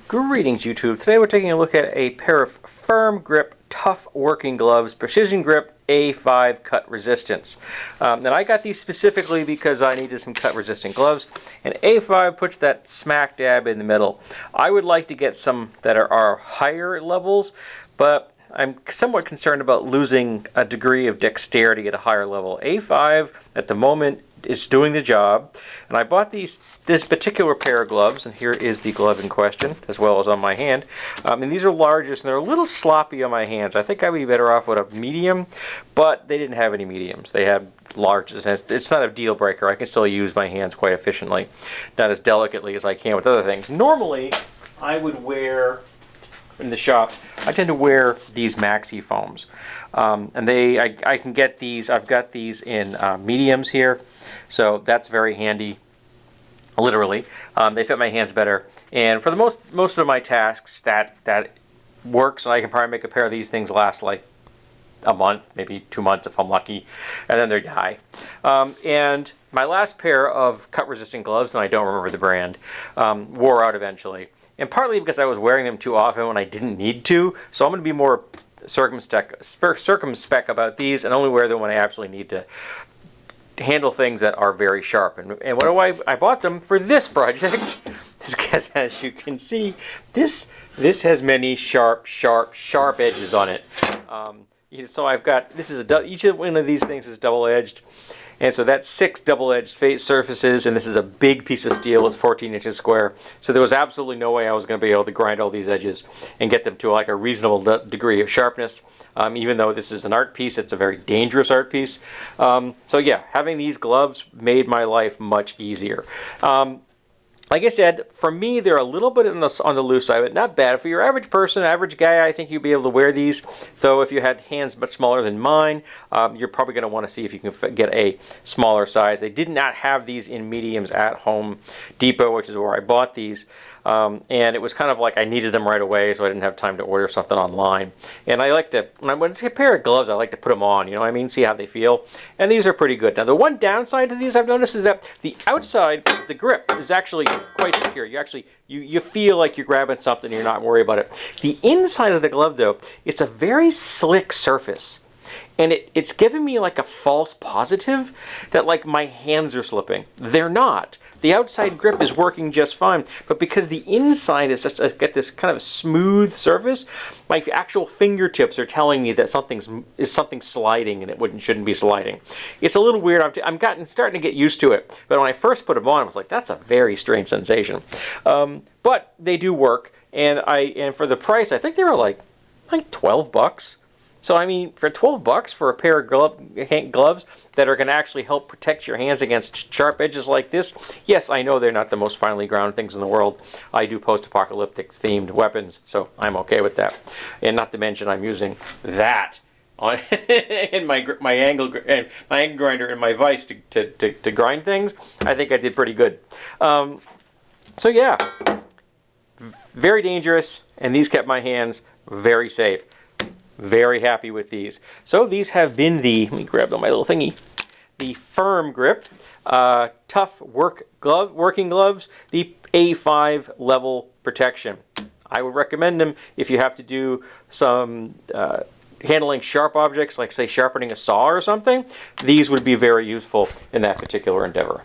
Greetings YouTube. Today we're taking a look at a pair of firm grip, tough working gloves, precision grip A5 cut resistance. And I got these specifically because I needed some cut resistant gloves, and A5 puts that smack dab in the middle. I would like to get some that are higher levels, but I'm somewhat concerned about losing a degree of dexterity at a higher level. A5 at the moment is doing the job, and I bought this particular pair of gloves, and here is the glove in question as well as on my hand. And these are largest and they're a little sloppy on my hands. I think I'd be better off with a medium, but they didn't have any mediums. They had larges, and it's not a deal breaker. I can still use my hands quite efficiently, not as delicately as I can with other things. Normally I would wear in the shop, I tend to wear these maxi foams, and I can get these. I've got these in mediums here, so that's very handy. Literally, they fit my hands better, and for the most of my tasks, that works. And I can probably make a pair of these things last like a month, maybe 2 months if I'm lucky, and then they die. And my last pair of cut resistant gloves, and I don't remember the brand, wore out eventually. And partly because I was wearing them too often when I didn't need to, so I'm going to be more circumspect about these and only wear them when I absolutely need to handle things that are very sharp. And what do I bought them for this project, because as you can see, this has many sharp edges on it. So I've got, each one of these things is double-edged. And so that's 6 double-edged face surfaces, and this is a big piece of steel. It's 14 inches square. So there was absolutely no way I was going to be able to grind all these edges and get them to like a reasonable degree of sharpness. Even though this is an art piece, it's a very dangerous art piece. So yeah, having these gloves made my life much easier. Like I said, for me, they're a little bit on the loose side, but not bad. For your average person, average guy, I think you'd be able to wear these. Though if you had hands much smaller than mine, you're probably going to want to see if you can get a smaller size. They did not have these in mediums at Home Depot, which is where I bought these. And it was kind of like I needed them right away, so I didn't have time to order something online. And I like to, when it's a pair of gloves, I like to put them on, you know what I mean? See how they feel. And these are pretty good. Now, the one downside to these I've noticed is that the outside, the grip, is actually quite secure. You feel like you're grabbing something and you're not worried about it. The inside of the glove, though, it's a very slick surface. And it's giving me like a false positive that like my hands are slipping. They're not. The outside grip is working just fine, but because the inside is just got this kind of smooth surface, my actual fingertips are telling me that something sliding and it shouldn't be sliding. It's a little weird. I'm starting to get used to it, but when I first put them on, I was like, that's a very strange sensation. But they do work, and for the price, I think they were like $12. So I mean, for $12 for a pair of gloves that are going to actually help protect your hands against sharp edges like this, yes, I know they're not the most finely ground things in the world. I do post-apocalyptic themed weapons, so I'm okay with that. And not to mention, I'm using that on in my angle grinder and my vise to grind things. I think I did pretty good. So yeah, very dangerous, and these kept my hands very safe. Very happy with these. So these have been let me grab my little thingy, the firm grip, tough working gloves, the A5 level protection. I would recommend them if you have to do some handling sharp objects, like say sharpening a saw or something. These would be very useful in that particular endeavor.